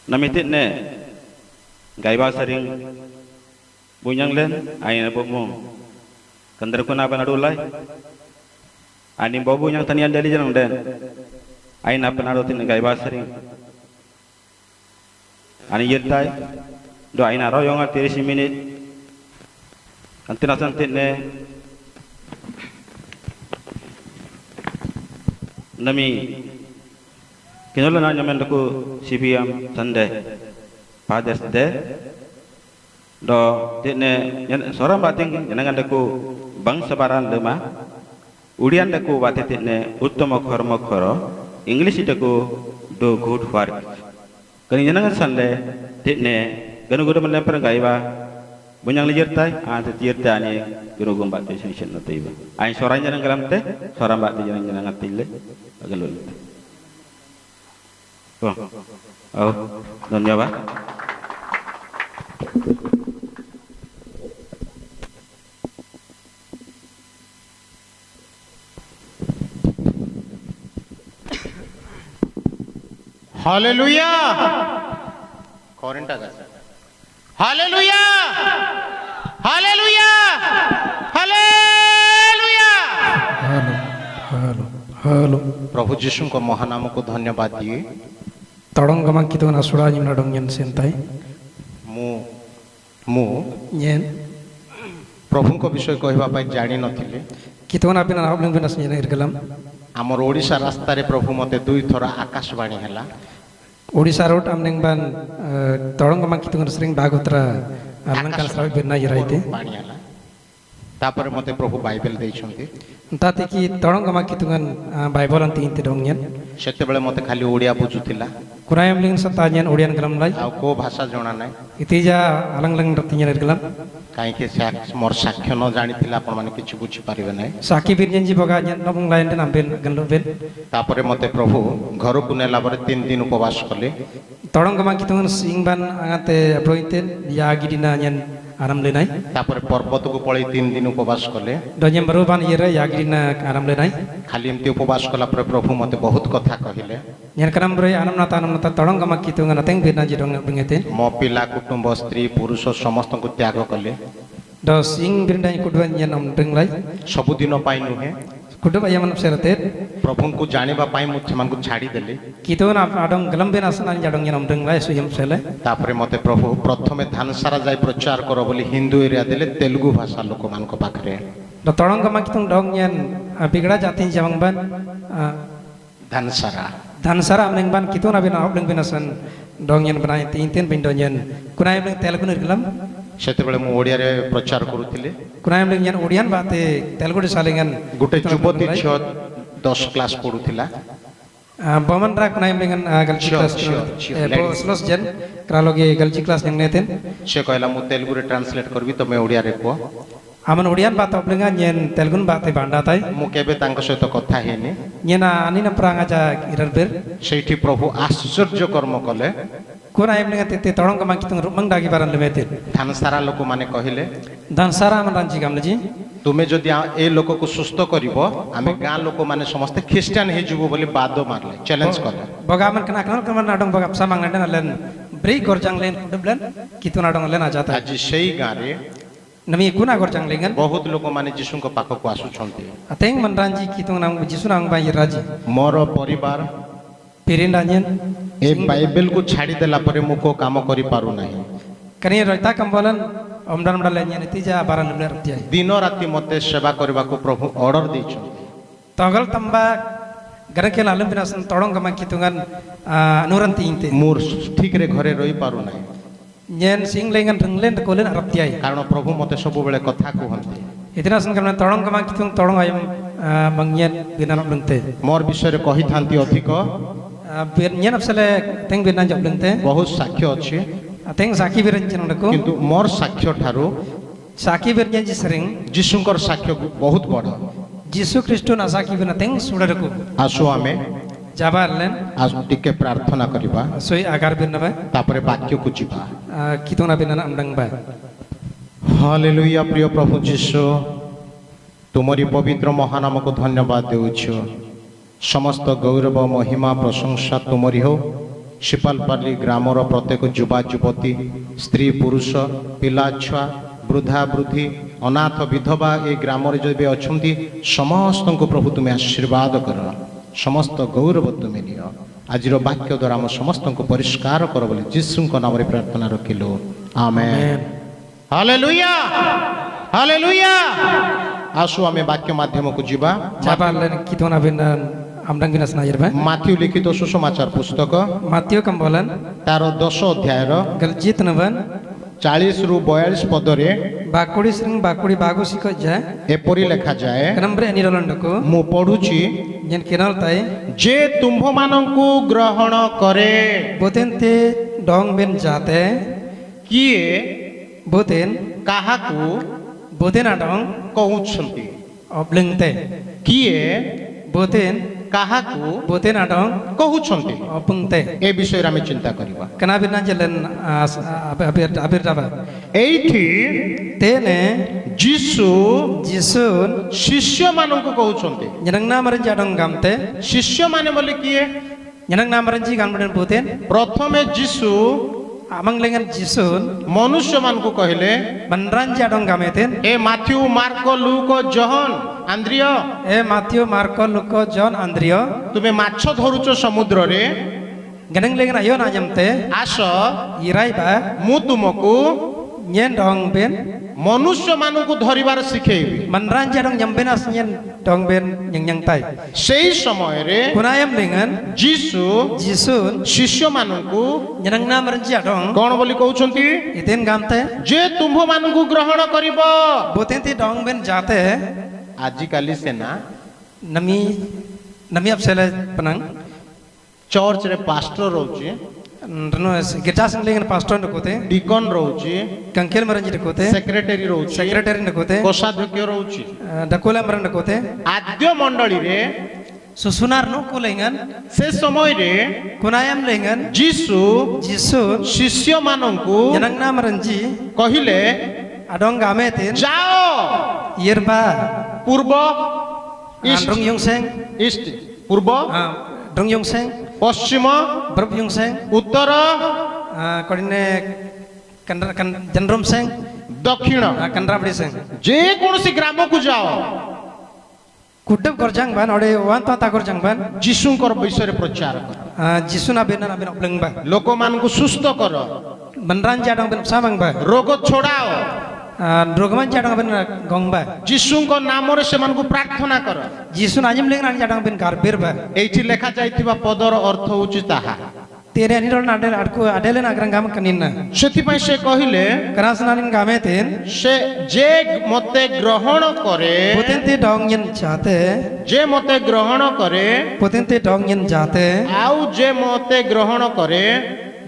namitit ne gaiba sering bunyang len aina bomu kandar kuna panadulai ani bobu yang tanian dali janang den aina panadotin gaiba sering ani yertai do aina royonga 30 minit antina santit ne nami kinola na nyamen ko CPM Sunday Father's Day do tine seorang bating jangan ko bang sebaran lema udian ko bate tine uttama kharma kharo English ko do good work kani jangan Sunday tine ganu gudu men per gaiba bunyang lijertai ate tirtani guru gomba te session no teiba ai seorang jangan kalam te seorang bat jangan ngatile agalul oh धन्यवाद hallelujah कोरिंटा गासा hallelujah hallelujah hallelujah hello hello hello प्रभु यीशु को महानाम को धन्यवाद दिए तड़ंग गमा कितो ना सुड़ा जिम नडंग यन सेंताई मु यन प्रभु को विषय कहबा पाई जानि नथिले कितो ना बिना आपलंग बिना सयन इरगलम हमर ओडिसा रास्ता रे प्रभु मते दुई थोरा आकाशवाणी हला ओडिसा रोड आमनेंग बान तड़ंग गमा कितो ना स्रिंग भागोत्रा अलंकार साबि बिना यराइते पानी हला तापर मते प्रभु बाइबल दैछन्ते ताते कि तड़ंग गमा कितो गन बाइबल अंति इंते डंग यन सेते बेले मते खाली ओडिया बुझुतिला कुरायम लिंग सताजन ओडियन गलम लाई आ को भाषा जणा नै इतिजा अलंग लंग रतियन इरगलम काहे के मोर साक्ष्य न जानिथिला आपण माने किछु बुझि पारिबे नै साकी बिरजन जी बगा यन नबंग लाइन देन आम्बेन गनलो बेन तापरे मते प्रभु घर को नेला बारे 3 दिन उपवास कले तड़ंग गमा कितो गन सिंग बान आते अप्रोइतेन यागिदिना यन आराम लेनाय तापरे पर्वत को पळै 3 दिन उपवास कले दजम बरोबान येरे यागिदिना आराम लेनाय खाली एमती उपवास कला पर प्रभु मते बहुत कथा कहिले यन करम रे आनम नता तड़ंग गमा कितो गन तेंग बिरना जी डंग बंगेते मो पिला कुटुंब स्त्री पुरुष समस्त को त्याग कले द सिंग बिरना कुडवन यन हम डंगलाई सब दिन पाई नुहे कुटुंब यमन सेरते प्रभु को जानिबा पाई मुछ मन को छाड़ी देले कितो ना आडंग गलम बिना सना जडंग यन हम डंगलाई सुयम सेले तापरे मते प्रभु प्रथमे धानसारा जाय प्रचार करो बोली हिंदू एरिया देले तेलुगु भाषा लोक मान को पाखरे द तड़ंग गमा कितो डंग यन बिगड़ा जाति जमंग बान धानसारा आमनेंग बान कितो ना बिना आपलंग बिना सन डंग यन बनाय 3 बिन डंग यन कुनायम तेलुगु निरगलम सेते बेले मु ओडिया रे प्रचार करूथिले कुनायम यन ओडियन बाते तेलुगु सालेंगन गुटे युवती छ 10 क्लास पढुथिला बमन रा कुनायम लेंगन गलची क्लास स्लोस जन क्रालोगे गलची क्लास नेतेन से कहला मु तेलुगु रे ट्रांसलेट करबी तो मैं ओडिया रे को आमन ओडियन बात अपलेंगा यन तेलुगुन बाते बांडाताय मु केबे तांक सहित कथा हेनी यना आनी न प्रांगा जा इरबेर सेठी प्रभु आश्चर्य कर्म कले कोना एमनेगा ते तड़ंग मा कितन रुमंग दागी बारन लेमेते धानसारा लोक माने कहिले धानसारा मन रांची गामले जी तुमे जदि ए लोक को सुस्त करिवो आमे गां लोक माने समस्त ख्रिस्टियन हे जुबो बोली बादो मारले चैलेंज करले बगा मन कना कना कमन नाडंग बगा सामांग नडन लेन ब्रेक गोरजांग लेन डबलन कितन नाडंग लेन आ जाता आज सेही गां रे नमी कुना गोरजांग लेंगन बहुत लोक माने जिसु को पाख को आसु छंती अतेंग मन रांची कितन नाम जिसु नाम बाई राजी मोर परिवार पेरिंडानियन ए बाइबल को छाड़ी देला परे मु को काम करि पारु नाही कनी रता कंबलन ओमडन मडल लेन तिजा बारन लेन रतिया दिन राति मते सेवा करबा को प्रभु ऑर्डर दै छ तगल तंबा गरके लालम बिना सन तड़ंग मा कितुगन अनुरंती इंते मोर ठीक रे घरे रही पारु नाही येन सिंग लेंगन रंगलेन कोलेन रतिया कारण प्रभु मते सब बेले कथा को हंते इतना सन करन तड़ंग मा कितुंग तड़ंग आयम मंगयन बिना लंगते मोर विषय रे कहि थांती अधिक बिरन्यन अफसले तेंग बिना जब लंगते बहुत साक्ष्य अछि तेंग साकी बिरंजन को किंतु मोर साक्ष्य ठारो साकी बिरंजन जी सरिंग जिसुकर साक्ष्य बहुत बड़ जीसु ख्रिस्ट ना साकी बिना तेंग सुडर को आसो आमे जाबारलेन आज टिके प्रार्थना करिबा सोई आकार बिनबा तापरे वाक्य को जिबा कितोना बिना अंडंग बा हालेलुया प्रिय प्रभु जीसु तुमरी पवित्र महानाम को धन्यवाद देउछु समस्त गौरव महिमा प्रशंसा तुमरी हो शिपालपाली ग्रामर प्रत्येक युवा युवती स्त्री पुरुष पिला छुआ वृद्धा वृद्धि अनाथ विधवा ए ग्राम जो भी अच्छा समस्त को प्रभु तुम्हें आशीर्वाद कर समस्त गौरव तुम्हें नियो आज वाक्य द्वारा आम समस्त को परिष्कार कर बोले जीशु नाम प्रार्थना रखिलु आमेन हालेलुया हालेलुया आसु आमे वाक्य माध्यम को जीवा Jabalan kita nak bina amdang bina senayar ba. Matthew लिखित सुसमाचार पुस्तक Matthew kambolan तार 10 अध्याय galjit naban 40 रु 42 पदरे bakuri sering bakuri bagu sikot ja. एपरी लेखा जाए Kenambre ani rolandoko मु पढ़ुची jen kenal tai जे तुम्भ मानंकु ग्रहण करे boten te dong ben jate किए boten काहाकु boten adong कहउछंती obleng te किए boten काहाकु boten adong कहउछंती opung te ए विषय आमे चिंता करिबा kena bina jalan abir daba एठी tene जीसु jisun शिष्य मानंकु कहउछंती jenang namaran jadong gamte शिष्य माने बोले किए jenang namaran ji gamben boten प्रथमे जीसु amang lengan jisun मनुष्य मान को कहले banran jadong gameten ए माथ्यू मार्को लूको जॉन आंद्रियो e Matthew Marko Luko John Andrio तुम्हें माछ धरुच समुद्र रे geneng lengan ayo na jamte आस irai ba मु तुमको nyen dong ben मनुष्य मानु को धरिबार सिखेबी banran jadong jamben as nyen dong ben nyang tai सेही समय रे kunayam lengan जीसु jisun शिष्य मानु को jenang namaran jadong कोन बोली कहउछंती iten gamte जे तुम्भ मानु को ग्रहण करिबो boten ti dong ben jate आजि काली सेना nami apsele penang चर्च रे पास्टर रहउची reno gita sing lengan pastor ndokote deacon रहउची kangkel maran ji ndokote secretary रहउची secretary ndokote कोषाध्यक्ष रहउची dakula maran ndokote आद्य मंडली रे susunar no kulengan से समय रे kunayam lengan जीसु jisun शिष्य मानंकु jenang namaran ji कहिले adong gametin जाओ yerba पूर्व east Drung yung seng east पूर्व Drung yung seng पश्चिम Berp yung seng उत्तर Kodine Kandra Jandrum seng दक्षिण Kandra badi seng जे कोनसी ग्राम को जाओ Kudab gorjang ban ode wan ta gorjang ban जीशुंकर विषय रे प्रचार कर jisu na benar abin obleng ba लोक मान को सुस्थ कर beneran jadong ben samang ba रोग छोड़ाओ drogaman jadong ben gong ba जीशुंकर नाम रे से मान को प्रार्थना कर jisu najim lengan jadong ben garbir ba एठी लेखा जाइतिबा पदर अर्थ होची ताहा tere ani ron adel adku adelen agrang gam kaninna सेति पय से कहिले karasnanin gametin से जे मते ग्रहण करे potente dong yen jate जे मते ग्रहण करे potente dong yen jate आउ जे मते ग्रहण करे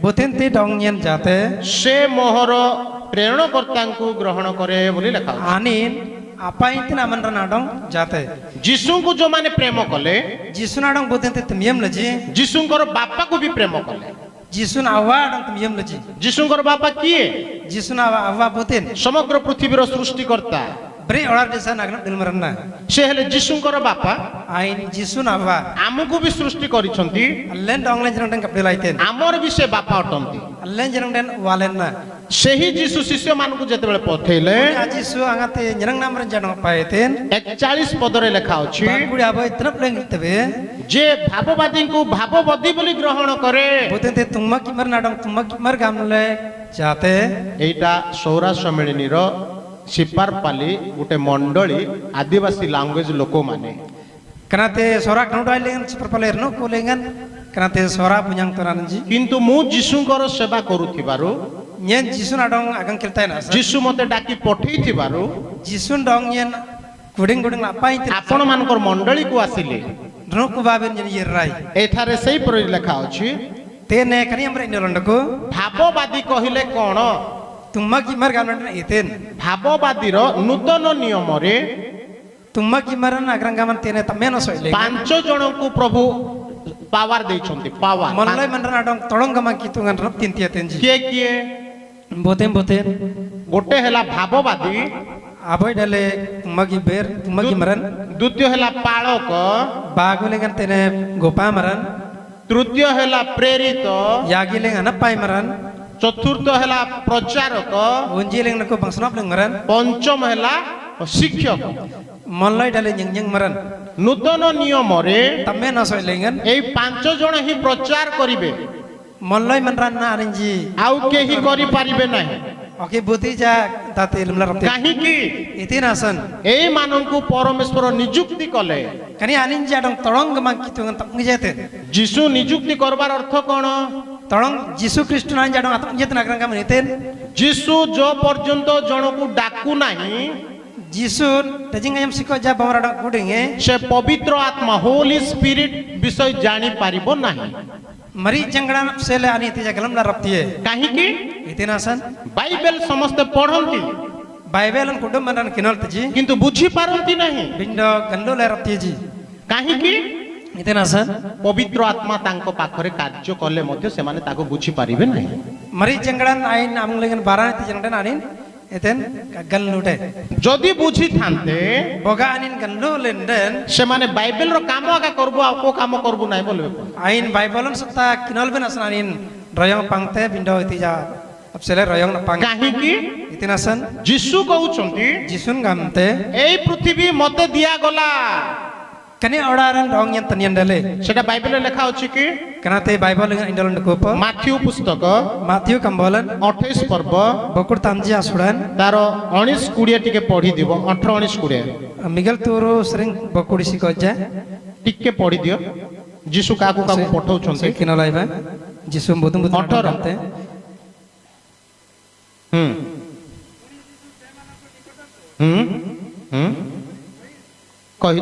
potente dong yen jate से मोहर प्रेरणकर्ता को ग्रहण करे बोली लिखा अछि। anin apa intin aman ranadong jate जीशु को जो माने प्रेम कले jisu nadong potente temyem laji जीशुंकर बापा को भी प्रेम कले jisu na awa dong temyem laji जीशुंकर बापा किए jisu na awa poten समग्र पृथ्वीर सृष्टिकर्ता beri orar desa nagna dilmaranna से हेले जीशुंकर बापा ain jisu na awa आमको भी सृष्टि करिसंती allen dong len jeng deng kapdelaiten आमर भी से बापा अटंती allen jeng den walen na सेही जीशु शिष्य मान को जेते बेले पठेले jisu angate nyerang namran janong paeten 41 पदरे लिखा अछि bagudi abo itna pleng tebe जे भाववादी को भाववादी बोली ग्रहण करे potente tumma kimar nadong tumma kimar gamle jate एटा सौरा सम्मेलनी रो सिपारपाली गोटे मंडली आदिवासी लैंग्वेज लोक माने kanate sorak nodai lengan superpaler no kolengan kanate sora punyang toranji किंतु मु जीशुंकर सेवा करूथिबारु nyen jisu nadong agang kirtai na जीशु मते डाकी पठेइथिबारु jisun dong nyen kuding kuding lapai tin आपण मानकर मंडली को आसिले no kubaben nyen yerai एठारे सही पर लिखा अछि tene kani amre indolondako भाववादी कहिले कोन tumma kimar gamle iten भाववादी रो नूतन नियम रे tumma kimaran agang gaman tene tameno soile पांच जन को प्रभु पावर दैछंती power monlai mandran adong tolong gamang kitungan rop tintia tenji किए boten boten गोटे हला भाववादी aboy dale tumma ki ber tumma kimaran द्वितीय हला पाळक bagu lengan tene gopa maran तृतीय हेला प्रेरित Yagiling anak pai maran. चतुर्थ हेला प्रचारक Unjiling nako bangsnop ling maran. पंचम हेला शिक्षक Molai dale nyeng maran. नूतन नियम रे Tamme na soy lengan. एई पांच जण ही प्रचार करिवे Molai manran na arinji. आउ केही करि पारिबे नाही Oke buti ja tate lumla rapte. काहे की Itin asan. एई माननकु परमेश्वर नियुक्ति कले Kani aninji adong tolong gemang kitungan tak ngijete. जीशु नियुक्ति करबार अर्थ कोन Tolong Yesus Kristus nan jadong atak ngijete nagrang kamu iten. जीशु जो पर्यंत जनकु डाकू नाही Yesus dajing ayam siko ja bamar adong kudinge. से पवित्र आत्मा होली स्पिरिट विषय जानी पारिबो नाही Mari janggalan sele ani iti jagalam la raptiye. काहे की Itin asan. बाइबल समस्त पढ़ंती Bible an kudum manan kinol taji. किंतु बुझी पारंती नाही Bindo gando la raptiye ji. काहे की Itin asan. पवित्र आत्मा तांको पाखरे कार्य कले मध्ये से माने ताको बुझी पारिबे नाही Mari janggalan ain amung lengan baran iti janggalan anin. Iten gal lute. जदि बुझी थांते Boga anin gando lenden. से माने बाइबल रो काम आका करबो आ को काम करबो नाही बोलबे Ain Bible an sata kinol ben asan anin. Royong pangte bindo iti ja. Apsele royong na pang. काहे की Itin asan. जीशु कहउचंती Jisun gamte. एई पृथ्वी मते दिया गला Kani oraran rong yang tanian dale. सेटा बाइबल लेखा अछि की Karena te Bible dengan indolon dekupo. Matthew पुस्तक Matthew kambolan. 28 पर्व Bokur tamji asuran. तार 19 20 टिके पढी दिबो 18 19 20 Miguel turu sering bokuri sikoja. टिके पढी दियो जीशु काकू काकू पठाउछंती Se kinolai ba. Jisum budum budum. 18 कहि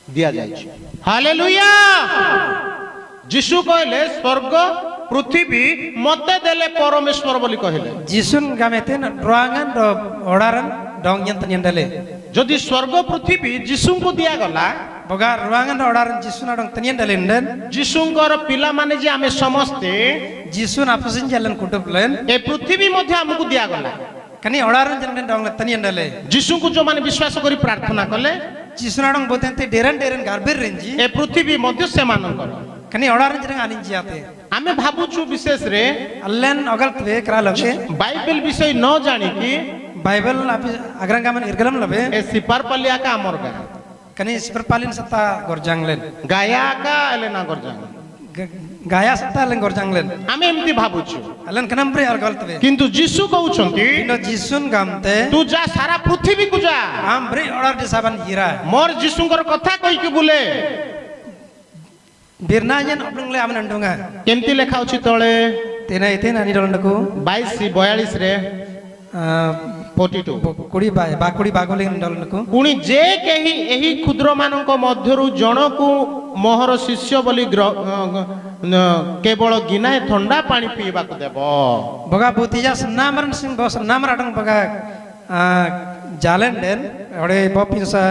दिया जाय छै हालेलुया जीशु कहले स्वर्ग पृथ्वी मते देले परमेश्वर बोली कहले Jisun gamete na ruangan do oraran dong yang tanian dale. जदि स्वर्ग पृथ्वी जीशु को दिया गला Boga ruangan do oraran jisun adong tanian dale nden. जीशुंकर पिला माने जे आमे समस्ते Jisun apusin jalan kutup len. ए पृथ्वी मध्ये हमकु दिया गला Kani oraran jalan dong tanian dale. जीशु को जो माने विश्वास करी प्रार्थना कले Jisun adong botente deran garbir renji. ए पृथ्वी मध्ये से मानकर Kani oraran jalan anin jiate. आमे भाबुछु विशेष रे Allen ogal tve kra lage. Bible विषय न जानी कि Bible api agrang kaman irgalam labe. ए सिपार पलिया का अमर गा Kani seperpalin sata gorjang len. गाया का एलेना गरजा Gaya sata len gorjang len. आमे एमती भाबुछु Allen kanam pre argal tve. किंतु जीशु कहउछंती Indo jisun gamte. तू जा सारा पृथ्वी को जा Am bre orar disaban hira. मोर जीशुंकर कथा कहि के बोले Birnajan oblong le aman andunga. केमती लेखा अछि तळे Tena iten ani dolondaku. 22 42 रे 42 Kuri bakuri bagoling dolondaku. पुणी जे केही एही क्षुद्र मानक मध्यरु जनकु मोहर शिष्य बोली केवल गिनाए ठंडा पानी पीबा को देबो Boga butija senamaran sing bos senamar adang boga jalen den. Ore bopinsa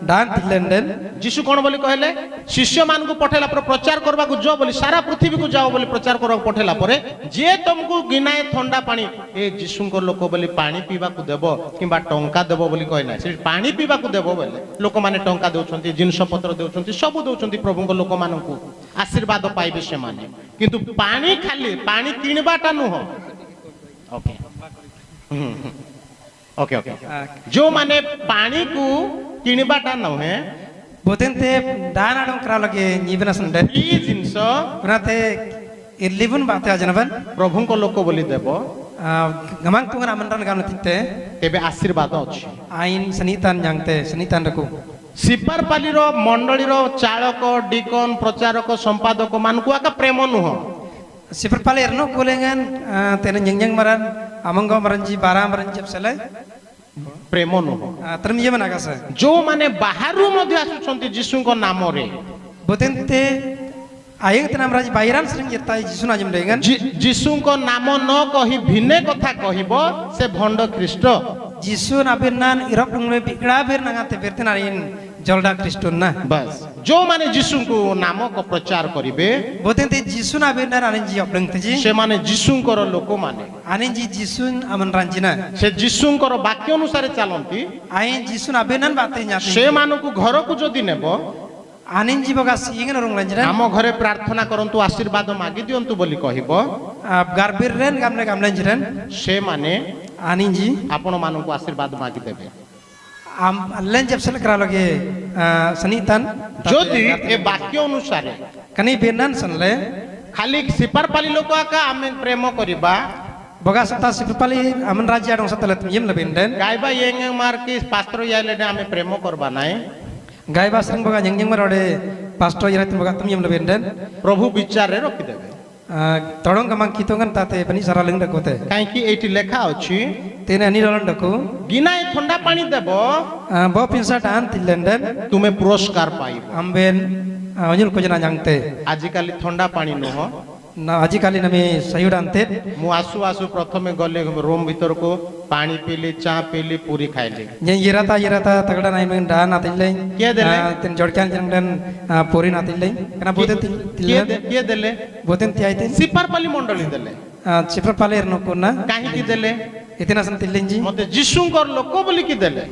dan tilen den. जीशु कोन बोली कहले शिष्य मान को पठेला पर प्रचार करबा को जो बोली सारा पृथ्वी को जाओ बोली प्रचार करबा पठेला परे जे तुमको गिनाए ठंडा पानी ए जीशु को लोक बोली पानी पीबा को देबो किबा टंका देबो बोली कहना से पानी पीबा को देबो बोले लोक माने टंका देउछंती जिंस पत्र देउछंती सब देउछंती प्रभु को लोक मान को आशीर्वाद पाइबे से माने किंतु पानी खाली पानी किनबाटा नु हो ओके ओके ओके जो माने पानी को किनबाटा न है Botente dan adang kra lage nyibena sende. ई जिंस Kunate irlibun bate ajanaban. प्रभु को लोक बोली देबो Gamang tungan amanran gamna tinte. तेबे आशीर्वाद अछि Ain senitan jangte senitan raku. सिपारपालीर मंडलीर चालक डिकन प्रचारक संपादक मानकु आका प्रेम नुह Seperpale erno kulengan tena nyengyang maran amanggo maranji bara maranji apsale. प्रेम नुह Termiye managasa. जो माने बाहरु मध्ये आसुछंती जीशुଙ୍କ नामरे Botente ayeng tenam raji bairan sering yertai jisun ajam dengan. जीशुଙ୍କ नाम न कहि भिन्ने कथा कहिबो से भंड ख्रीष्ट Jisun abirnan irap lungle bikra bir nangate berten arin जलडा Christine ना बस जो माने यीशु को नाम को प्रचार करिवे बोतें ते जिसुन अबेनर आने जी अपलंग थे जी से माने यीशु कर लोक माने आने जी जिसुन अमन रांजिना से यीशु कर वाक्य अनुसार चलंती आए जिसुन अबेनर बातें जाते से मानु को घर को जदि नेबो आने जी बगा सींगन रंग रांजिना आम घरे प्रार्थना करंतु आशीर्वाद मागी दियंतु बोली कहबो आप गार्बिर रेन गामने गामले जिरन से माने आने जी आपण मानु को आशीर्वाद मागी देबे आम अल्लाह जब से करा लगे सनीतन जदि ए वाक्य अनुसार कनी बेनन सुनले खाली सिपार पाली लोक आका आमे प्रेम करिबा बगा सता सिपपाली अमन राज्य आडों सतलत यम लबेंडन गायबा येंग मार की पास्टर याले आमे प्रेम करबा नाय गाय बासरंग बगा जंग मरोडे पास्टर यरत बगा तुम यम लबेंडन प्रभु विचार रे रखि देबे तोडंग गमंग कितोंगन ताते बनी सारा लिंग डकोते काहे कि एटी लेखा अछि तेने अनि रलन डको गिनाय ठंडा पानी देबो बो पिंसा टान तिलेंडन तुमे पुरस्कार पाइबो अम्बेन अजुल को जना जानते आजि काली ठंडा पानी नो ना आजि काली नमे सही डानते मु आसु आसु प्रथमे गले रूम भीतर को पानी पीली चा पीली पूरी खाइली ये येराता तगड़ा नाइ में डा ना तिले के देले तेन जोड़क्यान जंगन पोरी ना तिले कना बोते तिले के देले बोतेन त्याइते सिपार पाली मंडली देले चिपर पाले न कोना काहे कि देले इतना सन तिलेंजी मते यीशुंकर लोक बोली कि देले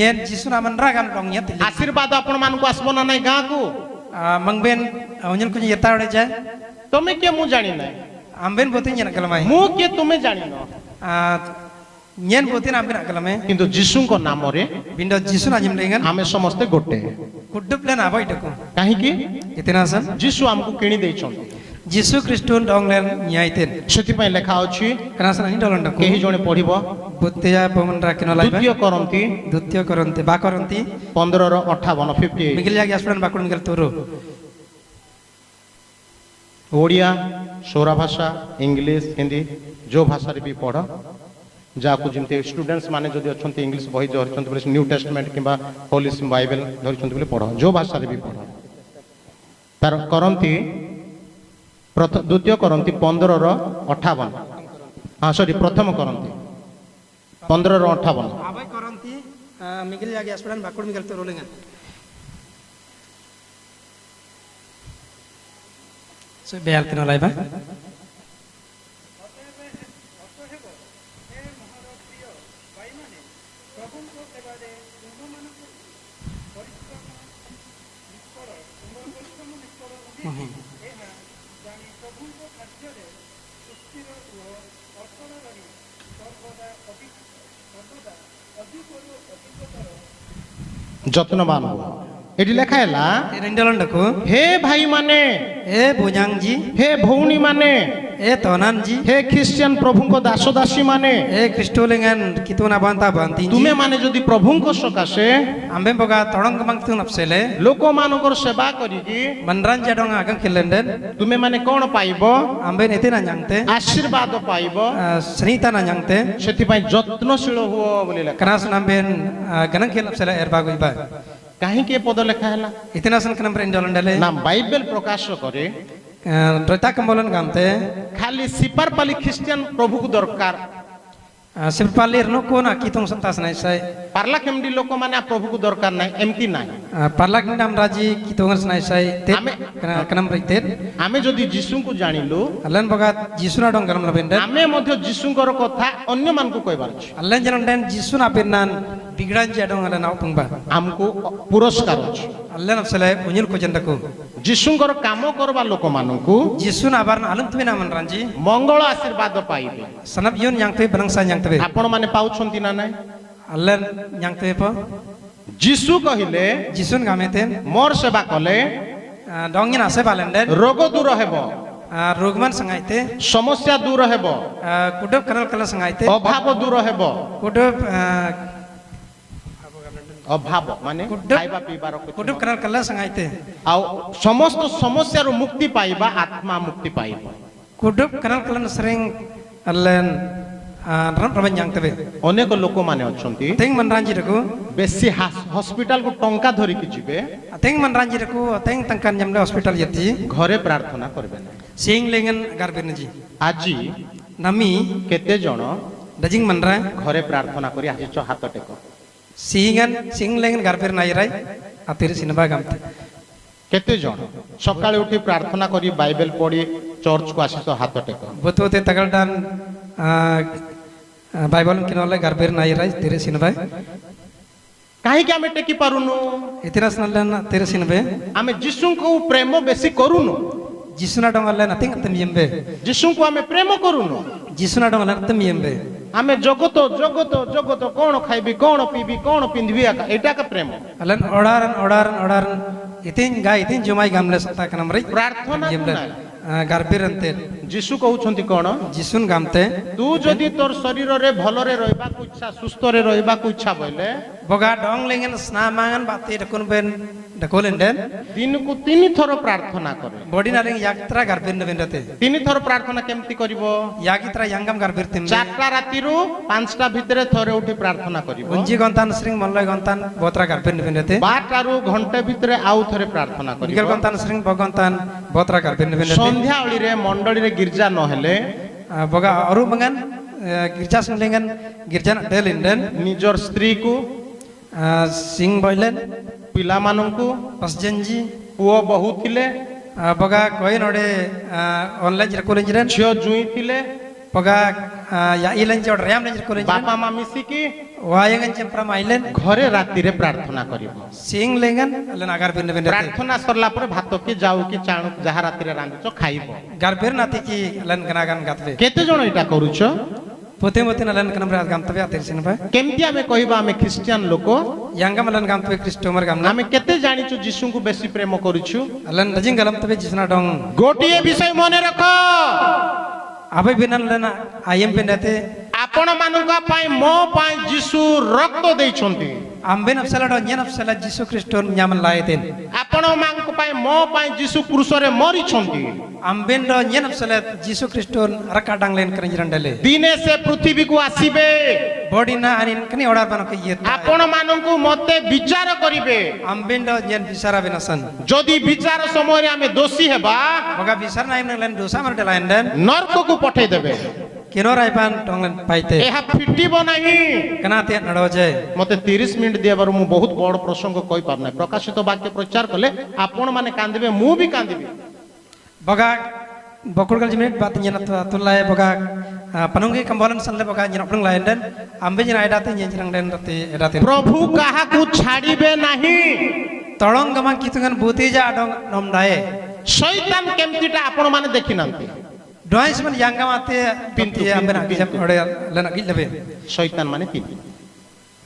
ये जिसु नामन रागन रंग ये तिले आशीर्वाद आपण मान को आसबो ना नाही गां को मंगबेन अजुल को येता उड़े जाय तमे के मु जानि नाही आम्बेन बोते जन कलमाई मु के तुमे जानि न येन बोते आम्बेन कलमे किंतु यीशुंकर नाम रे बिंदो जिसु नाजिम लेंगन आमे समस्त गोटे कुड्डुप्ले ना बाई टको काहे कि इतना सन यीशु हमको किणी दैछन जिसु क्रिस्टोन डोंगलेन न्यायतेन सेति पय लेखा अछि कना सन डोलन डको केही जणे पढिबो बुत्तेया पवन राखिनो लाइबा द्वितीय करंती बा करंती 15 र 58 58 मिगिल जागे आसपन बाकुन मिगिल तोरो ओडिया सोरा भाषा इंग्लिश हिंदी जो भाषा रे भी पढ़ जाकु जिमते स्टूडेंट्स माने जदि अछंती इंग्लिश बही धरछंती बोले न्यू टेस्टमेंट किबा होली बाइबल धरछंती बोले पढ़ जो भाषा रे भी पढ़ तार करंती द्वितीय करंती 15 र 58 हां सॉरी प्रथम करंती 15 र 58 आबै करंती मिगिल जागे आसपन बाकुन मिगिल तोरो लेंगन से बेल तिनो लाइबा যত্নবান হও এটি লেখা হেলা रेंडलन डको हे भाई माने ए बोजांग जी हे भौणी माने ए तोनान जी हे ख्रिस्टियन प्रभु को दास दासी माने ए क्रिस्टोलेंगन कितोना बांता बांती तुमे माने जदि प्रभु को सकाशे आंबे बगा तोडंग मंगतु नपसेले लोक मानकर सेवा करिकी मनरान जडोंग आगं खिलेंडन तुमे माने कोन पाइबो आंबे नेते ना जानते आशीर्वाद पाइबो सनीता ना जानते सेति पय यत्नशील हुओ बोली लेखा कनास नांबेन गनं खेल नपसेले एरबा गइबा काहे के पद लेखा हला इतना सन कनम रेंडलन डले ना बाइबल प्रकाश करे ड्रता कंबोलन गामते खाली सिपार पाली ख्रिस्टियन प्रभु को दरकार सिरपालेर नो कोना कितों संतास नाइ साय पार्ला केमडी लोक माने प्रभु को दरकार नाही एमती नाही पार्ला किंगडम राजी कितों नाइ साय ते कनम रइते आमे जदि यीशु को जानिलु अल्लन बगा जिसुना डोंग गरम लबेंडे आमे मध्य यीशुकर कथा अन्य मान को कहबार छ अल्लन जनंडन जिसुना पेनान बिगड़ान जडोंग अल्लन आउ पंगबा हमको पुरस्कार छ अल्लन अफसले उनिल को जंडको यीशुकर काम करबा लोक मानकु जिसुना आबारन आलम तुमे ना मन रांजी मंगल आशीर्वाद पाइबे सनब योन यांगते बनंगसा यांगते आपण माने पाउछंती ना नाही अल्लन यांगते प यीशु कहिले जिसुन गामेते मोर सेवा कले डोंगिन आसे बालेंडे रोग दूर हेबो रोगमान संगाइते समस्या दूर हेबो कुडब करल कला संगाइते अभाव दूर हेबो कुडब अभाव माने खाइबा पीबार कुडब करल कला संगाइते आ समस्त समस्या रो मुक्ति पाइबा आत्मा मुक्ति पाइबा कुडब करल कला सरेंग अल्लन रन प्रबंध यांगते अनेक लोक माने अछंती तेंग मन रांजी रको बेसी हॉस्पिटल को टंका धरि कि जिबे तेंग मन रांजी रको तेंग तंकन जमले हॉस्पिटल यति घरे प्रार्थना करबे ना सिंग लेंगन गारबेन जी आजी नमी केते जण डजिंग मन रा घरे प्रार्थना करी आजिच हाथ टेको ସିଂଲେଙ୍ଗନ ଗାର୍ବେର ନାଇରାଇ ଆତିରେ ସିନେବା ଗାମତେ କେତେ ଜଣ ସକାଳେ ଉଠି ପ୍ରାର୍ଥନା କରି ବାଇବେଲ ପଢି ଚର୍ଚ୍ଚକୁ ଆସିଛ ହାତ ଟେକ ବୋତେ ତଗଲଡାନ ବାଇବେଲ କିନଲେ ଗାର୍ବେର ନାଇରାଇ ତିରେ ସିନେବା କାହିଁକି ଆମେ ଟେକି ପାରୁନୁ ଇତିନାସ ନଲେନ ତିରେ ସିନେବେ ଆମେ ଯୀଶୁଙ୍କୁ ପ୍ରେମ ବେଶୀ କରୁନୁ ଯିସୁନା ଡଙ୍ଗଲେ ନଥିଂ ତମିଏମ୍ବେ ଯୀଶୁଙ୍କୁ ଆମେ ପ୍ରେମ କରୁନୁ ଯିସୁନା ଡଙ୍ଗଲେ ତମିଏମ୍ବେ ଆମେ ଜଗତ ଜଗତ ଜଗତ କଣ ଖାଇବି କଣ ପିଇବି କଣ ପିନ୍ଧିବି ଏଇଟା କା ପ୍ରେମ ಅಲ್ಲನ್ ಓಡಾರನ್ ಇತಿನ್ ಜುಮಾಯಿ ಗಮ್ಲೆ ಸತ್ತ ಕನಮ್ರಿ ପ୍ରାର୍ଥନା ଗାର୍ବିର ಅಂತೆ ଯୀଶୁ କହୁଛନ୍ତି କଣ ଯିସୁନ୍ ଗାମତେ ତୁ ଯଦି ତୋର ଶରୀରରେ ଭଲରେ ରହିବାକୁ ଇଚ୍ଛା ସୁସ୍ଥରେ ରହିବାକୁ ଇଚ୍ଛା ବୋଇଲେ ବଗା ଡଙ୍ଗ ଲେଙ୍ଗେନ ସ୍ନାମାଙ୍ଗନ ବାତି ଡକୁନ ବେନ ଡକୋଲେଣ୍ଡେନ ଦିନକୁ 3 ଥର ପ୍ରାର୍ଥନା କରେ ବଡି ନାଲେଙ୍ଗ ୟାକ୍ତ୍ରା ଗାର୍ବିର ନେବେନତେ 3 ଥର ପ୍ରାର୍ଥନା କେମିତି କରିବ ୟାକିତ୍ରା ୟାଙ୍ଗମ ଗାର୍ବିର ତିମ 4ଟା ରାତିରୁ 5ଟା ଭିତରେ ଥରେ ଉଠି ପ୍ରାର୍ଥନା କରିବ ಉಂಜಿ ಗೊಂತಾನ್ ಸ್ರಿಂಗ್ ಮಲ್ಲೈ ಗೊಂತಾನ್ ಬೋತ್ರಾ গার্বির নেবেನತೆ 12ଟାରୁ ଘଣ୍ଟେ ଭିତରେ ଆଉ ଥରେ ପ୍ରାର୍ଥନା ನಿಗಲ್ କରିବ ಗೊಂತಾನ್ ಸ್ರಿಂಗ್ ಬಗೊಂತಾನ್ ಬೋತ್ರಾ ଗାର୍ବିର ନେବେನತೆ ସନ୍ଧ୍ୟା ଓଳିରେ ମଣ୍ଡଳୀରେ ଗିର୍ଜା ନହେଲେ ବଗା ଅରୁ ମଙ୍ଗନ ಗಿರ್ಜಾ ಸಿಂಗ್ಲಿಂಗನ್ ಗಿರ್ಜಾನ ಡೇಲಿಂಡನ್ ନିଜର ସ୍ତ୍ରୀକୁ ಸಿಂಗ್ ಬೈಲೆನ್ ପିଲାମାନଙ୍କୁ ಪಸ್ಜಂಜಿ ପୁଅ ବହୁ ଥିଲେ ಬಗಾ ಕೊಯ್ ನೋಡೆ ಆನ್ಲೈನ್ ಜರಕೋಲಿಂಜಿರನ್ ଝିଅ ଜୁଇଁ ଥିଲେ ಬಗಾ ಯಾ ಇಲೆಂಜಿ ಒಡ ರ್ಯಾಮ್ ಲೆಂಜಿ ಕೋಲಿಂಜಿರನ್ ବାପା ମା ମିଶିକି ವಾಯಂಗನ್ ಚೆಂಪ್ರಮ ಐಲೆನ್ ଘରେ ରାତିରେ ପ୍ରାର୍ଥନା କରିବ ಸಿಂಗ್ಲಿಂಗನ್ ಅಲ್ಲನ ಅಗಾರ್ ಬಿನ್ನ ಬಿನ್ನ ପ୍ରାର୍ଥନା ସରିଲା ପରେ ଭାତ କି ଯାଉ କି ଚାଣୁ ଯାହା ରାତିରେ ରାନ୍ଧିଛ ଖାଇବ ଗାର୍ବେର ନାତି କି ಅಲ್ಲನ್ ಗನಾಗನ್ ଗାତବେ କେତେ ଜଣ ଏଇଟା କରୁଛ ಪೋತೆ ಮೋತೆ ಅಲ್ಲನ್ ಕನಮ್ರ ଗାମತವೆ ಅತಿರ್ಸಿನ ಬಾ କେମିତି ଆମେ କହିବା ଆମେ ଖ୍ରୀଷ୍ଟିଆନ ଲୋକ ಯಾಂಗಮ್ ಅಲ್ಲನ್ ଗାಮತವೆ ಕ್ರಿಸ್ಟೋಮರ್ ଗାମನ ଆମେ କେତେ ଜାଣିଛୁ ଯୀଶୁଙ୍କୁ ବେଶୀ ପ୍ରେମ କରୁଛୁ ಅಲ್ಲನ್ ರಜಿಂಗ್ ಗಲಮತವೆ ಜಿಸನ ಡಂಗ್ ଗୋଟିଏ ବିଷୟ ମନେ ରଖ ಅಬೈ ಬಿನ್ನನ್ ಅಲ್ಲನ ಆಯಂ ಬಿನ್ನತೆ ଆପଣ ମାନଙ୍କ ପାଇଁ ମୋ ପାଇଁ ଯୀଶୁ ରକ୍ତ ଦେଇଛନ୍ତି आंबेन अफसला डो न्यन अफसला जीसु ख्रिस्टोन न्यामन लायतेन ଆପଣ ମାନଙ୍କ ପାଇଁ ମୋ ପାଇଁ ଯୀଶୁ କ୍ରୁଶରେ ମରିଛନ୍ତି आंबेन डो न्यन अफसला जीसु ख्रिस्टोन रका डांगलेन करंजरंडले ଦିନେ ସେ ପୃଥିବୀକୁ ଆସିବେ बॉडीना अनिन कनी ओडा बन के ये ଆପଣ ମାନଙ୍କୁ ମୋତେ ବିଚାର କରିବେ आंबेन डो न्यन बिसारा बिनसन ଯଦି ବିଚାର ସମୟରେ ଆମେ ଦୋଷୀ ହେବା बगा बिसार नाइम नलन दोसा मरटे लाइंडन ନରକକୁ ପଠେଇ ଦେବେ किनो रायपान टोंगलन पाइते ଏହା ଫିଟିବ ନାହିଁ कनाते नडोजे ମୋତେ 30 ମିନିଟ ଦିଆବାରୁ ମୁଁ ବହୁତ ବଡ଼ ପ୍ରସଙ୍ଗ କହି ପାରୁନାହିଁ ପ୍ରକାଶିତ ବାକ୍ୟ ପ୍ରଚାର କଲେ ଆପଣ ମାନେ କାନ୍ଦିବେ ମୁଁ ବି କାନ୍ଦିବି बगा बकुड़गल जिमिट बात न्यन तुलाय बगा पनुंगी कंबोलन सनले बगा न्यन अपनंग लाइंडन आंबे जिन आइडाते न्यन जिरंगलन रते एडाते ପ୍ରଭୁ କାହାକୁ ଛାଡ଼ିବେ ନାହିଁ तळंग गमा कितुगन भूतिजा डंग नमदाए ଶୈତାନ କେମିତିଟା ଆପଣ ମାନେ ଦେଖିନାହାନ୍ତି डॉइस मन यांगा माते पिंती आंबे ना जब ओडे लेना गिल लेबे ଶୈତାନ ମାନେ ତିନି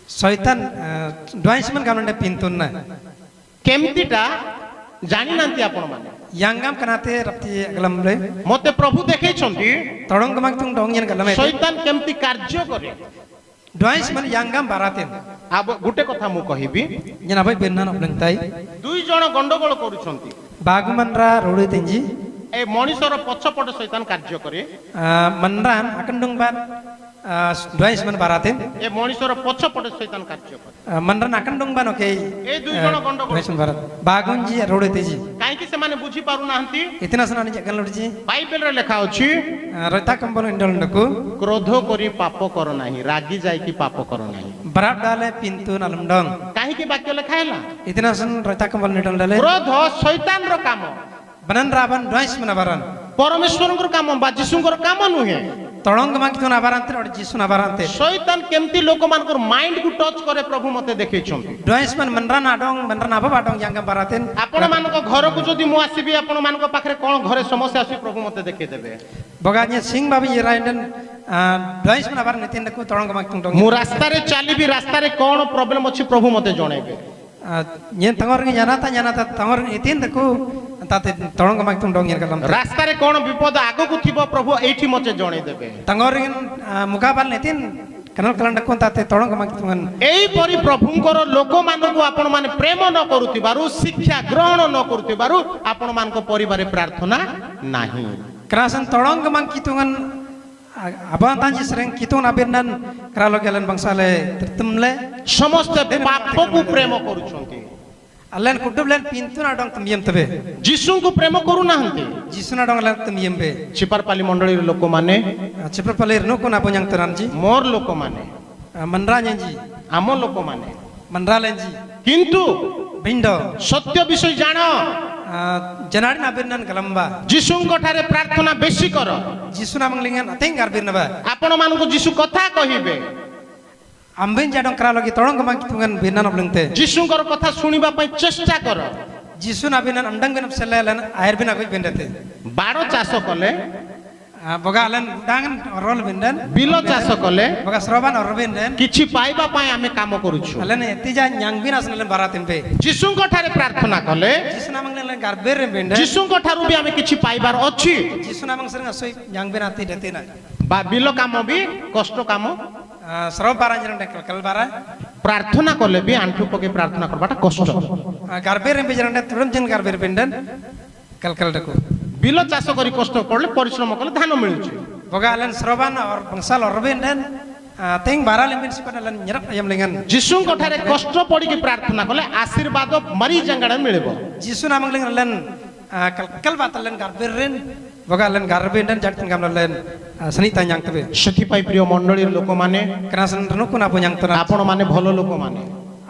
शैतान डॉइस मन गामंडे पिंतुन ना କେମିତିଟା ଜାଣିନାହାନ୍ତି ଆପଣ ମାନେ यांगाम कनाते रप्ती अगलमले ମୋତେ ପ୍ରଭୁ ଦେଖେଇଛନ୍ତି तळंग गमा तुंग डोंगियन गलमे ଶୈତାନ କେମିତି କାର୍ଯ୍ୟ କରେ डॉइस मन यांगाम बारातेन ଗୋଟେ କଥା ମୁଁ କହିବି जना भाई बेन्ना अपनंताई ଦୁଇ ଜଣ ଗଣ୍ଡଗୋଳ କରୁଛନ୍ତି बागमनरा रोडे तेंजी ଏ ମଣିଷର ପଛପଟ ଶୈତାନ କାର୍ଯ୍ୟ କରେ मनरान अकंडुंग बार डॉइस मन बारातेन ଏ ମଣିଷର ପଛପଟ ଶୈତାନ କାର୍ଯ୍ୟ କରେ मनरान अकंडुंग बान ओके ଏ ଦୁଇ ଜଣ ଗଣ୍ଡଗୋଳ डॉइस मन बारात बागुंजी रोडे तेजी କାହିଁକି ସେମାନେ ବୁଝି ପାରୁନାହାନ୍ତି इतना सना निज गलडजी ବାଇବେଲରେ ଲେଖା ଅଛି रता कंबल इंडलंडको କ୍ରୋଧ କରି ପାପ କର ନାହିଁ ରାଗି ଯାଇକି ପାପ କର ନାହିଁ बराब डाले पिंतु नलमडंग କାହିଁକି ବାକ୍ୟ ଲେଖା ହେଲା इतना सन रता कंबल निडल डाले କ୍ରୋଧ ଶୈତାନର କାମ बनन राबन डॉइस मन बारन ପରମେଶ୍ୱରଙ୍କର କାମ ବା ଯୀଶୁଙ୍କର କାମ ନୁହେଁ तळंग मांग तुन आबारांते और जीसुन आबारांते ଶୈତାନ କେମିତି ଲୋକମାନଙ୍କର ମାଇଣ୍ଡକୁ ଟଚ୍ କରେ ପ୍ରଭୁ ମୋତେ ଦେଖେଇଛନ୍ତି डॉइस मन मनरान आडोंग मनरान आबा बाडोंग यांगा बारातेन ଆପଣମାନଙ୍କ ଘରକୁ ଯଦି ମୁଁ ଆସିବି ଆପଣମାନଙ୍କ ପାଖରେ କ'ଣ ଘରେ ସମସ୍ୟା ଅଛି ପ୍ରଭୁ ମୋତେ ଦେଖେଇଦେବେ बगाnye सिंह बाबी ये राइंडन डॉइस मन आबार नितिन को तळंग मांग तुंग ମୁଁ ରାସ୍ତାରେ ଚାଲିବି ରାସ୍ତାରେ କ'ଣ ପ୍ରୋବ୍ଲେମ ଅଛି ପ୍ରଭୁ ମୋତେ जणेइबे ये तंगोर जानाता तंगोर इतिन को ताते तळंग मांग तुंग डोंग यरकलम ରାସ୍ତାରେ କ'ଣ ବିପଦ ଆଗକୁ ଥିବ ପ୍ରଭୁ ଏଇଠି ମୋତେ ଜଣେଇଦେବେ तंगोर मुकाबल नितिन कनल कलंड को ताते तळंग मांग तुंगन ଏଇପରି ପ୍ରଭୁଙ୍କର ଲୋକମାନଙ୍କୁ ଆପଣମାନେ ପ୍ରେମ ନ କରୁଥିବାରୁ ଶିକ୍ଷା ଗ୍ରହଣ ନ କରୁଥିବାରୁ ଆପଣମାନଙ୍କ ପରିବାରରେ ପ୍ରାର୍ଥନା ନାହିଁ krasan tolong gemang kitungan abang tanji sering kitung abinan keralo galen bangsale tertemle ସମସ୍ତେ ପାପକୁ ପ୍ରେମ କରୁଛନ୍ତି alen kudublen pintu na dong temiem tebe ଯୀଶୁଙ୍କୁ ପ୍ରେମ କରୁନାହାନ୍ତି jisu na dong alen temiem be ଚିପାରପାଲି ମଣ୍ଡଳୀର ଲୋକମାନେ cepet palir no kuna punyang teranji ମୋର ଲୋକମାନେ menranya ji ଆମ ଲୋକମାନେ mandralenji কিন্তু bindo সত্য বিষয় জানো janari na binnan kalamba যিশুଙ୍କ ଠାରେ ପ୍ରାର୍ଥନା ବେଶୀ କର jisu namang lingan ateng garbin ba ଆପଣ ମାନଙ୍କୁ যিশু କଥା କହିବେ ambin jadong kra lagi tolong kemang kitungan binnan oblengte যিশুଙ୍କର କଥା ଶୁଣିବା ପାଇଁ ଚେଷ୍ଟା କର jisu na binnan andang binap selalan air bin aku bindate ବାଡ଼ ଚାଷ କଲେ boga alan dangan rol bindan ବିଲ ଚାଷ କଲେ boga sroban or bindan କିଛି ପାଇବା ପାଇଁ ଆମେ କାମ କରୁଛୁ alan etija nyang bin asnalan baratempe ଯୀଶୁଙ୍କ ଠାରେ ପ୍ରାର୍ଥନା କଲେ jisu namang lingan garber bindan ଯୀଶୁଙ୍କ ଠାରୁ ବି ଆମେ କିଛି ପାଇବାର ଅଛି jisu namang sering asoi nyang bin ati dete na ବା ବିଲ କାମ ବି କଷ୍ଟ କାମ srob bara jirang dekel kal bara ପ୍ରାର୍ଥନା କଲେ ବି ଆଣ୍ଠୁ ପକେଇ ପ୍ରାର୍ଥନା କରବାଟା କଷ୍ଟ garber jirang de turum jin garber bindan kal kal deku ବିଲ ଚାଷ କରି କଷ୍ଟ କଲେ ପରିଶ୍ରମ କଲେ ଧାନ ମିଳୁଛି boga alan sroban or bangsal or bindan teng bara limbin sikon alan nyerak ayam lingan ଯୀଶୁଙ୍କ ଠାରେ କଷ୍ଟ ପଡ଼ିକି ପ୍ରାର୍ଥନା କଲେ ଆଶୀର୍ବାଦ ମରି ଜାଙ୍ଗାରେ ମିଳିବ jisu namang lingan alan kal kal batalan garberin boga alan garbindan jatkin gamlan seni tanyang tebe ସେଥିପାଇଁ ପ୍ରିୟ ମଣ୍ଡଳୀର ଲୋକମାନେ kenasan renukun apu nyang tona ଆପଣମାନେ ଭଲ ଲୋକମାନେ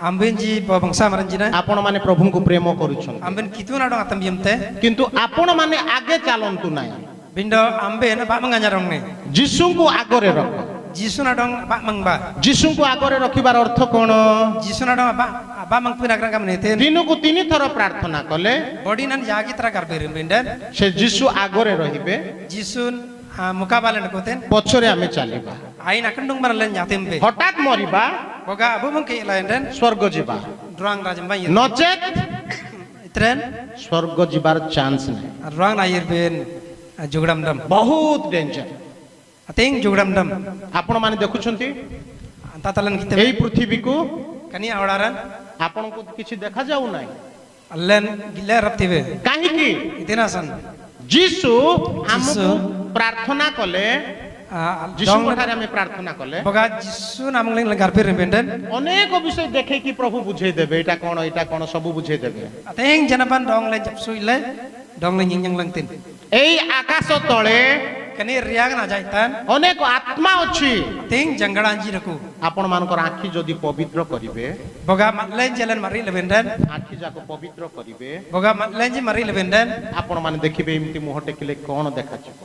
ambin ji bangsa maranjina ଆପଣମାନେ ପ୍ରଭୁଙ୍କୁ ପ୍ରେମ କରୁଛନ୍ତି ambin kitun adong atam biemte କିନ୍ତୁ ଆପଣମାନେ ଆଗେ ଚାଲନ୍ତୁ ନାହିଁ bindo ambin ba manganyarong ne ଯୀଶୁଙ୍କୁ ଆଗରେ ରଖ jisu nadong ba mangba ଯୀଶୁଙ୍କୁ ଆଗରେ ରଖିବାର ଅର୍ଥ କ'ଣ jisu nadong ba mangpin agram kam neten ଦିନକୁ 3 ଥର ପ୍ରାର୍ଥନା କଲେ body nan yagi tra garberin bindan ସେ ଯୀଶୁ ଆଗରେ ରହିବେ jisun muka balan koten ପଛରେ ଆମେ ଚାଲିବା ain akandung maralen yatembe ହଠାତ୍ ମରିବା boga abu mungke laindan ସ୍ୱର୍ଗ ଯିବା ruang rajam ba ନଚେତ tren ସ୍ୱର୍ଗ ଯିବାର ଚାନ୍ସ ନାହିଁ ruang na yirbin jugdam dam ବହୁତ ଡେଞ୍ଜର ateng jugdam dam ଆପଣମାନେ ଦେଖୁଛନ୍ତି antatalan kita ଏହି ପୃଥିବୀକୁ kani awdaran ଆପଣଙ୍କୁ କିଛି ଦେଖାଯାଉ ନାହିଁ allen gila raptive କାହିଁକି itinasan ଯୀଶୁ ଆମକୁ ପ୍ରାର୍ଥନା କଲେ ଯୀଶୁଙ୍କ dong ଠାରେ ଆମେ ପ୍ରାର୍ଥନା କଲେ boga jisu namang ling garber bindan ଅନେକ ବିଷୟ ଦେଖେଇକି ପ୍ରଭୁ ବୁଝେଇ ଦେବେ ଏଇଟା କଣ ସବୁ ବୁଝେଇ ଦେବେ ateng janapan dong le japsu ile dong le nying langtin ଏଇ ଆକାଶ ତଳେ kani riang na jaitan ଅନେକ ଆତ୍ମା ଅଛି ateng janggalanji raku ଆପଣମାନଙ୍କର ଆଖି ଯଦି ପବିତ୍ର କରିବେ boga matlen jalan mari le bindan ଆଖି ଯାକ ପବିତ୍ର କରିବେ boga matlen ji mari le bindan ଆପଣମାନେ ଦେଖିବେ ଏମିତି ମୁହଁ ଟେକିଲେ କଣ ଦେଖାଯିବ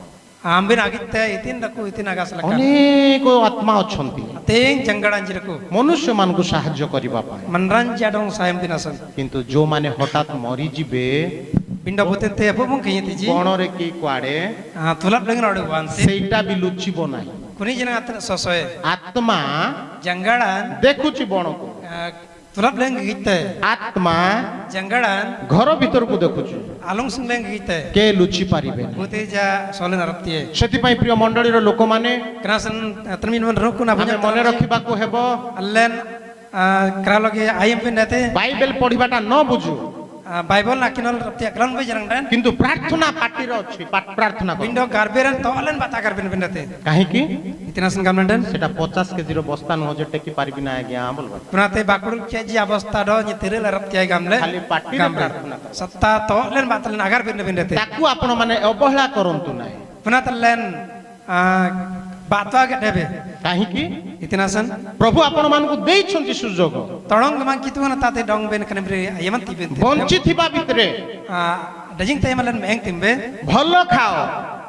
ambin agitte itin raku itin agas lakan ଅନେକ ଆତ୍ମା ଅଛନ୍ତି ateng janggalanji raku ମନୁଷ୍ୟମାନଙ୍କୁ ସାହାଯ୍ୟ କରିବା ପାଇଁ manranja dong sayam tinasan କିନ୍ତୁ ଯୋଉମାନେ ହଠାତ୍ ମରିଯିବେ bindo boten te abu mungke yiti ବଣରେ କି କୁଆଡେ tulap lengan adu wansi ସେଇଟା ବି ଲୁଚିବ ନାହିଁ kuni jenang atin sosoe ଆତ୍ମା janggalan ଦେଖୁଛି ବଣକୁ tulap leng gitte ଆତ୍ମା janggalan ଘର ଭିତରକୁ ଦେଖୁଛି alung sing leng gitte କେ ଲୁଚି ପାରିବେ bote ja solen araptie ସେଥିପାଇଁ ପ୍ରିୟ ମଣ୍ଡଳୀର ଲୋକମାନେ kenasan termin man roku na ଆମେ punya ମନେ ରଖିବାକୁ ହେବ allen kraloge ayam pindate Bible ପଢିବାଟା ନ ବୁଝୁ bible nakinol raptie klan be jarang dan କିନ୍ତୁ ପ୍ରାର୍ଥନା ପାଟିରେ ଅଛି ପ୍ରାର୍ଥନା କର bindo garberan to allen bata garbin pindate କାହିଁକି itinasan gamnan dan ସେଟା 50 କେଜିର ବସ୍ତା ନୁହଁ ଯେ ଟେକି ପାରିବି ନା ଆଜ୍ଞା ବୋଲବା punate bakul keji abasta do nyitire raptie gamle ଖାଲି ପାଟିରେ ପ୍ରାର୍ଥନା କର satta to allen batalen agar pindate ତାକୁ ଆପଣ ମାନେ ଅବହେଳା କରନ୍ତୁ ନାହିଁ punatalen batwa gedebe କାହିଁକି itinasan ପ୍ରଭୁ ଆପଣମାନଙ୍କୁ ଦେଇଛନ୍ତି ସୁଯୋଗ tolong kemang kitu na tate dong ben kan bre ayaman tibin ବଞ୍ଚିଥିବା ଭିତରେ dajing tayamalan meng timbe ଭଲ ଖାଅ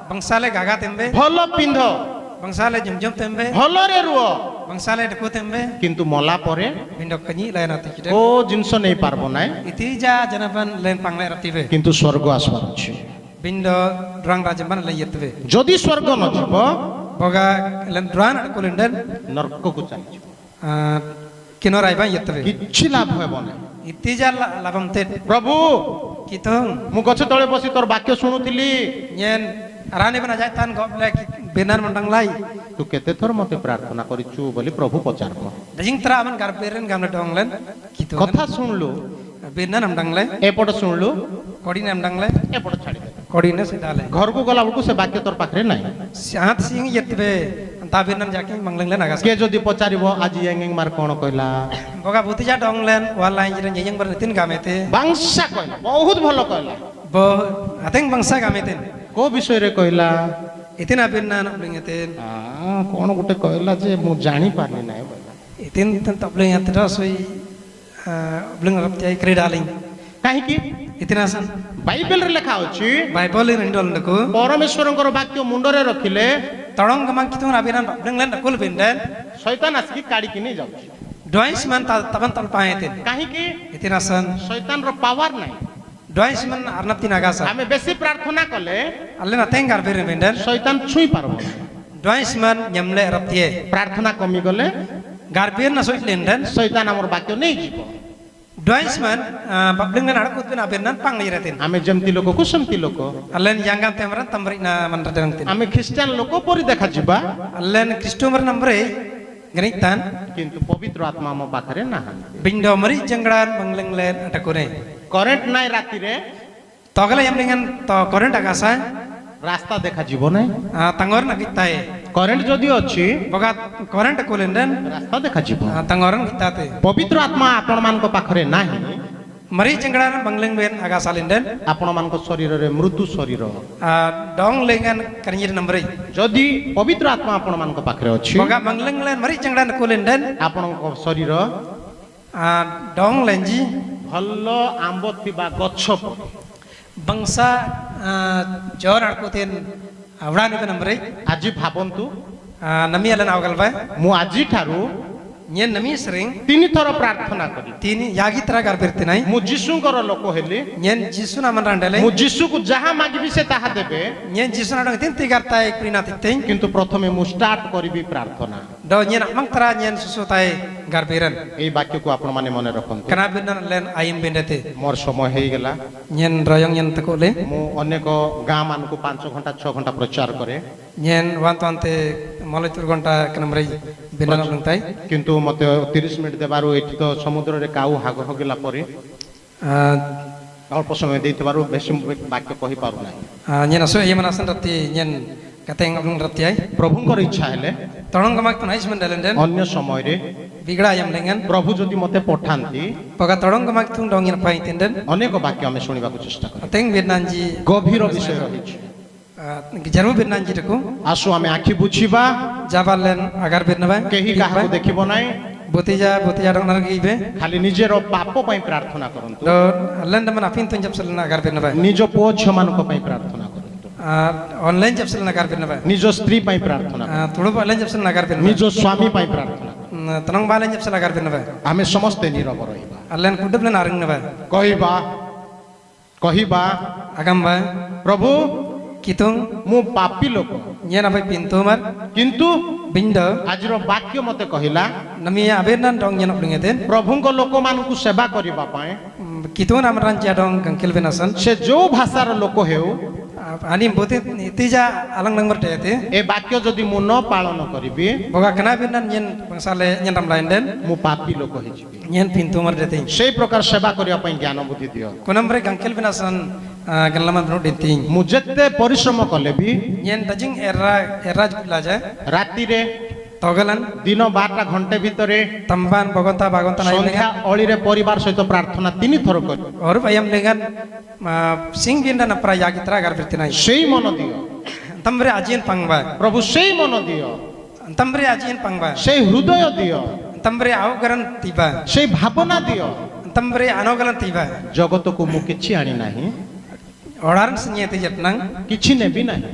bangsale gaga tembe ଭଲ ପିନ୍ଧ bangsale jumjum tembe ଭଲରେ ରୁହ bangsale deku tembe କିନ୍ତୁ ମଲା ପରେ bindo kanyi lain ati kide କୋ ଜିନିଷ ନେଇ ପାରିବ ନାହିଁ iti ja janaban lain pangle ratibe କିନ୍ତୁ ସ୍ୱର୍ଗ ଆସିବାର ଅଛି bindo drang rajaman lain yetbe ଯଦି ସ୍ୱର୍ଗ ନ ଯିବ boga lain drang kulinden ନର୍କକୁ ଚାଲିଯିବ kinor aiban yetbe କିଛି ଲାଭ ହେବ ନାହିଁ iti ja labam tet ପ୍ରଭୁ kitong ମୁଁ ଗଛ ତଳେ ବସି ତୋର ବାକ୍ୟ ଶୁଣୁଥିଲି nyen arane bana jaitan goble benar mandang lai ତୁ କେତେ ଥର ମତେ ପ୍ରାର୍ଥନା କରିଛୁ ବୋଲି ପ୍ରଭୁ ପଚାରିବ dajing tra aman garberin gamle dong len kitu କଥା ଶୁଣିଲୁ benar namdang lai ଏପଟ ଶୁଣିଲୁ kodi namdang lai ଏପଟ ଛାଡ଼ିଦେ kodine sedale ଘରକୁ ଗଲା ବେଳକୁ ସେ ବାକ୍ୟ ତୋର ପାଖରେ ନାହିଁ sihat sing yetbe tabinan jaking mangleng len agas କିଏ ଯଦି ପଚାରିବ ଆଜି ଏଙ୍ଗେଙ୍ଗ ମାର କଣ କହିଲା boga butija dong len walain jiren jeng bernitin gamete ବାଂଶା କହିଲା ବହୁତ ଭଲ କହିଲା bo ateng bangsa gametin କୋଉ ବିଷୟରେ କହିଲା itin abinan blingetin କଣ ଗୋଟେ କହିଲା ଯେ ମୁଁ ଜାଣି ପାରିଲି ନାହିଁ କହିଲା itin ten tabling atira soi belum ngerti kredalin. କାହିଁକି Itinasan ବାଇବେଲରେ ଲେଖା ଅଛି Bible ini indol ndeku. ପରମେଶ୍ୱରଙ୍କର ବାକ୍ୟ ମୁଣ୍ଡରେ ରଖିଲେ Tolong kemang kita ngabinan belum lain nakul binden. Shaitaan ଆସିକି କାଢିକି ନେଇ ଯାଉଛି Dois man taban tal pahetin. କାହିଁକି Itinasan ଶୈତାନର ପାୱାର ନାହିଁ dois man arnab tinagasa. ଆମେ ବେଶୀ ପ୍ରାର୍ଥନା କଲେ Alle na tengar birin binden. Shaitaan ଛୁଇଁ ପାରିବ ନାହିଁ Dois man nyamle raptie. ପ୍ରାର୍ଥନା କମିଗଲେ Garbir na soit linden. Shaitaan ଆମର ବାକ୍ୟ ନେଇଯିବ Dois man babling na arakut bin abinan pang liratin. ଆମେ ଯେମିତି ଲୋକକୁ ସେମିତି ଲୋକ Allen jangan temeran tamri na manradang tin. ଆମେ ଖ୍ରୀଷ୍ଟିଆନ ଲୋକ ପରି ଦେଖାଯିବା Allen Kristomer nambre ganitan କିନ୍ତୁ ପବିତ୍ର ଆତ୍ମା ଆମ ପାଖରେ ନାହାନ୍ତି bindo mari jangran bangling len atakune. Current ନାହିଁ ରାତିରେ Togala yang dengan to current agasa ରାସ୍ତା ଦେଖାଯିବ ନାହିଁ tangor na kitai. କରେଣ୍ଟ ଯଦି ଅଛି Boga current kulinden ରାସ୍ତା ଦେଖାଯିବ tangoran kitate. ପବିତ୍ର ଆତ୍ମା ଆପଣମାନଙ୍କ ପାଖରେ ନାହିଁ Mari jangran bangling ben agasa linden ଆପଣମାନଙ୍କ ଶରୀରରେ ମୃତ୍ୟୁ ଶରୀର dong lengan kanjir nambre. ଯଦି ପବିତ୍ର ଆତ୍ମା ଆପଣମାନଙ୍କ ପାଖରେ ଅଛି Boga bangling len mari jangran kulinden ଆପଣଙ୍କ ଶରୀର dong lenji ଭଲ ଆମ୍ବ ଥିବା ଗଛ ପରି bangsa jor arkutin awran ben nambre. ଆଜି ଭାବନ୍ତୁ Nami alan awgal ba ମୁଁ ଆଜିଠାରୁ nyen nami sering 3 ଥର ପ୍ରାର୍ଥନା କରିବି tini yagi tra garbirtinai ମୁଁ ଯୀଶୁଙ୍କର ଲୋକ ହେଲି nyen jisu naman randale ମୁଁ ଯୀଶୁକୁ ଯାହା ମାଗିବି ସେ ତାହା ଦେବେ nyen jisu na dong tin tigarta ek prina titing କିନ୍ତୁ ପ୍ରଥମେ ମୁଁ ଷ୍ଟାର୍ଟ କରିବି ପ୍ରାର୍ଥନା do nyen amang tra nyen susu tai garbiran ଏଇ ବାକ୍ୟକୁ ଆପଣମାନେ ମନେ ରଖନ୍ତୁ kana binan len ayim bendete ମୋର ସମୟ ହେଇଗଲା nyen royong nyen takole ମୁଁ ଅନେକ ଗାଁ ମାନଙ୍କୁ 5 ଘଣ୍ଟା 6 ଘଣ୍ଟା ପ୍ରଚାର କରେ nyen wantante molaitur gonta kanamrai binan long tai କିନ୍ତୁ ମତେ 30 ମିନିଟ୍ ଦେବାରୁ ଏଠି ତ ସମୁଦ୍ରରେ କାଉ ହାଗ ହଗିଲା ପରେ ଅଳ୍ପ ସମୟ ଦେଇଥିବାରୁ ବେଶୀ ବାକ୍ୟ କହିପାରୁନାହିଁ nyen aso ayam asan rati nyen kateng ablung rati ai ପ୍ରଭୁଙ୍କର ଇଚ୍ଛା ହେଲେ tolong kamak tunais mendalenden ଅନ୍ୟ ସମୟରେ bigda ayam lengan ପ୍ରଭୁ ଯଦି ମତେ ପଠାନ୍ତି poga tolong kamak tung dong nyen pai tinden ଅନେକ ବାକ୍ୟ ଆମେ ଶୁଣିବାକୁ ଚେଷ୍ଟା କରିବା ateng binanji ଗଭୀର ବିଷୟ ରହିଛି jaru binanji deku ଆସୁ ଆମେ ଆଖି ବୁଝିବା jabalen agar binaba କେହି କାହାକୁ ଦେଖିବ ନାହିଁ botija dong nar gibe ଖାଲି ନିଜର ପାପ ପାଇଁ ପ୍ରାର୍ଥନା କରନ୍ତୁ do len daman apin tun japsel na agar binaba ନିଜ ପୁଅ ଝିଅମାନଙ୍କ ପାଇଁ ପ୍ରାର୍ଥନା କରନ୍ତୁ online japsel na agar binaba ନିଜ ସ୍ତ୍ରୀ ପାଇଁ ପ୍ରାର୍ଥନା କରନ୍ତୁ tudu online japsel na agar binaba ନିଜ ସ୍ୱାମୀ ପାଇଁ ପ୍ରାର୍ଥନା କରନ୍ତୁ tanong balen japsel agar binaba ଆମେ ସମସ୍ତେ ନୀରବ ରହିବା allen kudub len aring naba କହିବା agamba ପ୍ରଭୁ kitung ମୁଁ ପାପୀ ଲୋକ nyen abai pintu mar କିନ୍ତୁ bindo ଆଜିର ବାକ୍ୟ ମତେ କହିଲା nami abenan dong nyen oblingeten ପ୍ରଭୁଙ୍କ ଲୋକମାନଙ୍କୁ ସେବା କରିବା ପାଇଁ kitung amran jadong gangkil binasan ସେ ଯୋଉ ଭାଷାର ଲୋକ ହେଉ ani bote tija alang nang merdete ଏ ବାକ୍ୟ ଯଦି ମୁଁ ନ ପାଳନ କରିବି boga kena binan nyen bangsale nyen ram lain den ମୁଁ ପାପୀ ଲୋକ ହେଇଯିବି nyen pintu merdete ସେଇ ପ୍ରକାର ସେବା କରିବା ପାଇଁ ଜ୍ଞାନ ବୁଦ୍ଧି ଦିଅ kunambre gangkil binasan ganlaman bro dinting ମୁଁ ଯେତେ ପରିଶ୍ରମ କଲେ ବି nyen dajing erraj bulaja ରାତିରେ togalan ଦିନ 12ଟା ଘଣ୍ଟେ ଭିତରେ tamban bogonta bagonta na ସନ୍ଧ୍ୟା lengan ଅଳିରେ ପରିବାର ସହିତ ପ୍ରାର୍ଥନା 3 ଥର କରି or ayam lengan sing binda na pra yagi tra gar birtinai ସେଇ ମନ ଦିଅ tambre ajin pangba ପ୍ରଭୁ ସେଇ ମନ ଦିଅ tambre ajin pangba ସେଇ ହୃଦୟ ଦିଅ tambre augaran tiba ସେଇ ଭାବନା ଦିଅ tambre anogalan tiba ଜଗତକୁ ମୁଁ କିଛି ଆଣି ନାହିଁ oraran senyete jetnang କିଛି ନେବି ନାହିଁ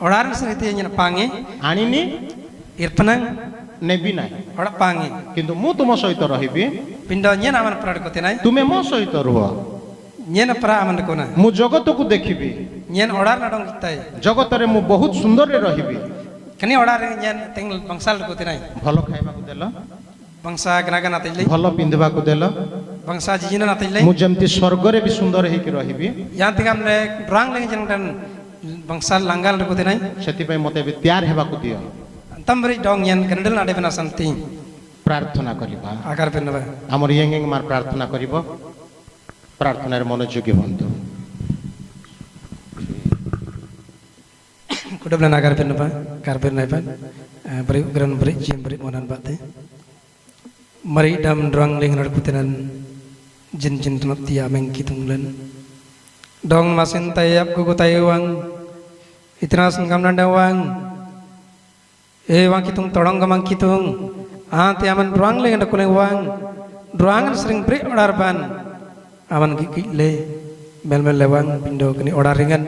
oraran senyete nyen pangi ଆଣିନି irpanang ନେବି ନାହିଁ ora pangi କିନ୍ତୁ ମୁଁ ତୁମ ସହିତ ରହିବି pindo nyen aman pra kotinai ତୁମେ ମୋ ସହିତ ରୁହ nyen pra aman kona ମୁଁ ଜଗତକୁ ଦେଖିବି nyen orar na dong kitai ଜଗତରେ ମୁଁ ବହୁତ ସୁନ୍ଦରରେ ରହିବି kani orar nyen teng bangsal kotinai ଭଲ ଖାଇବାକୁ ଦେଲ bangsa ganaga na tejlei ଭଲ ପିନ୍ଧିବାକୁ ଦେଲ bangsa jijina na tejlei ମୁଁ ଯେମିତି ସ୍ୱର୍ଗରେ ବି ସୁନ୍ଦର ହେଇକି ରହିବି yang tingam le drang leng jeng dan bangsal langgal kotinai ସେଥିପାଇଁ ମୋତେ ଏବେ ତିଆର ହେବାକୁ ଦିଅ tambre dong nyen kandel na devena santi ପ୍ରାର୍ଥନା କରିବା agar benaba ଆମର ୟଙ୍ଗ ମାର ପ୍ରାର୍ଥନା କରିବ ପ୍ରାର୍ଥନାରେ ମନୋଯୋଗୀ ହୁଅନ୍ତୁ kudablan agar benaba agar benai pan beri gran beri jim beri monan bate mari dam drang leng na kotinan jin jin tanat tia meng kitunglen dong masin tayap gugu tayuang itna sangam nandawang wang kitung tolong gamang kitung te aman drang leng na kuleng wang ruangan sering beri order ban aman gigi le mel lewang pindo kini order ringan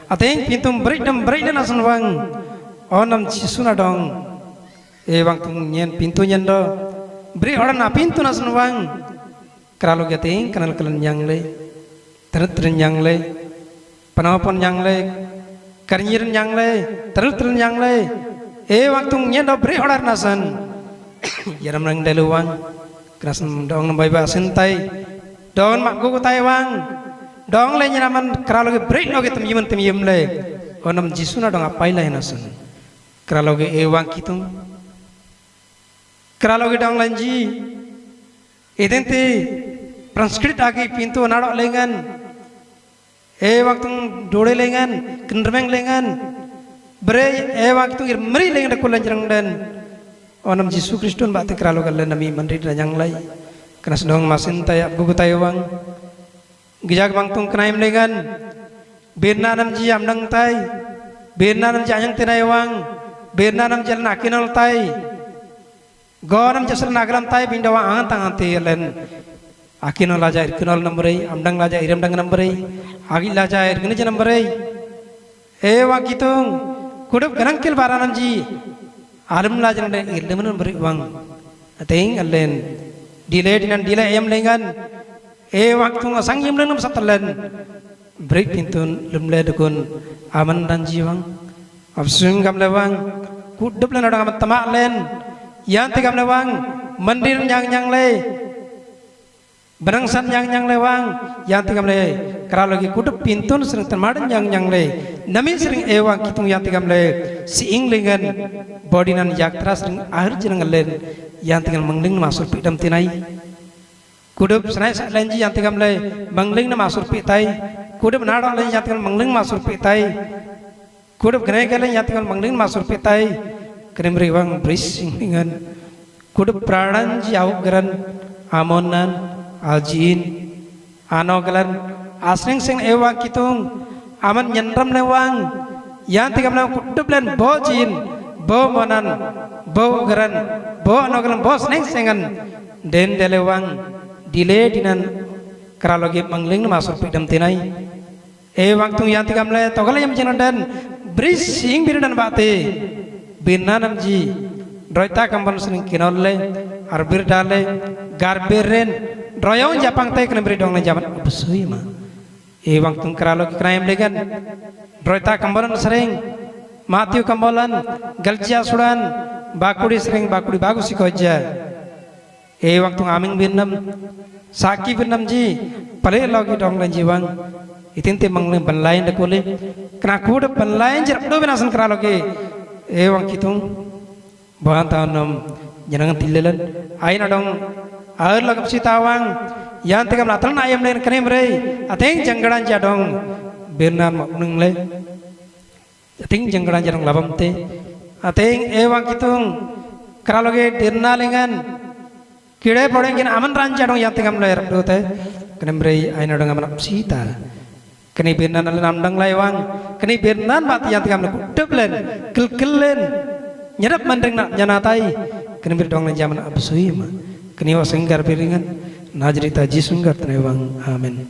ateng pintu beri dan asan wang onam cisuna dong wang tung nyen pintu nyen do beri order na pintu nasan wang keralo geteng kenal kelen yang le teren yang le panapon yang le karnyiran yang le teren yang le wang tung nyen do beri order nasan yaram rang deluwang krasan dong nambai ba sentai dong mak gugu taiwang dong le nyiraman keralo ge break no ge temyem le onam jisuna dong apai le nasan keralo ge ewang kitung keralo ge dong lanji idente transkrit agi pintu nadok lengan waktu dole lengan kendermeng lengan bre waktu ir meri lengan de kulanjrang dan onam Yesus Kristus bakti keralo galan nami mandri dan yang lai kena sedang masin tay gugu taywang gijak bangtung kenaim lengan birna nam ji amdang tay birna nam ji anyang tinaywang birna nam jal nakinol tay gonam jasal nagaram tay bindawa angan tangan tilen akinol laja irkinol nambrei amdang laja iram dang nambrei agi laja irkini je nambrei wang kitung kudup ganangkil baranam ji alam lajan dan irlemen beri uang, ateng alen delay dengan delay ayam lengan, waktu ngasang ayam lengan satalan beri pintu lemle dekun aman dan jiwang, absung gam lewang, kudup len orang amat tamak len, yang tegam lewang, mandir yang le, berangsan yang lewang, yang tegam le, kerana lagi kudup pintu sering termadan yang le. Nami sering ewang kitung yang tinggal le si inglingan body nan yaktra sering akhir jeneng len yang tinggal mengling masuk pidam tinai kudup senai lenji yang tinggal le mengling na masuk pitai kudup nado le yang tinggal mengling masuk pitai kudup genai gale yang tinggal mengling masuk pitai kenem riwang bris inglingan kudup pranan jauh geran amonan aljin anogalan asring sing ewang kitung aman nyendram lewang yang tiga malam kudup len bo jin bo monan bo geran bo anogalan bo seneng sengan den delewang dile dinan keralogi mangling masuk pidam tinai waktu yang tiga malam togala yang jenan dan brising biridan bate binanam ji roita kampan sering kinole arbir dale garberen royong japang tay kena beri dong jaman besui mah waktu keralo keraim legan roita kambalan sering matiu kambalan galcia sudan bakudi sering bakudi bagus sikoja waktu aming binam saki binam ji pale logi dong jiwang itinte mangling banlain dekule kena kuda banlain jerap do binasan keralo ke wang kitung bahan tanam jenengan tilelan aina dong air lagap sitawang yang tiga melatan ayam lain kenem rei ateng janggaran jadong benar maknung le ateng janggaran jadong labam te ateng wang kitung keraloge dirna lengan kira podeng kin aman ranja dong yang tiga melayar do te kenem rei aina dong aman sita keni benar len amdang laiwang keni benar mati yang tiga melayar deblen kelkelen nyerap mandeng nak nyanatai keni berdong len zaman absui ma keni wasenggar piringan najrita jisunggar tenewang amin.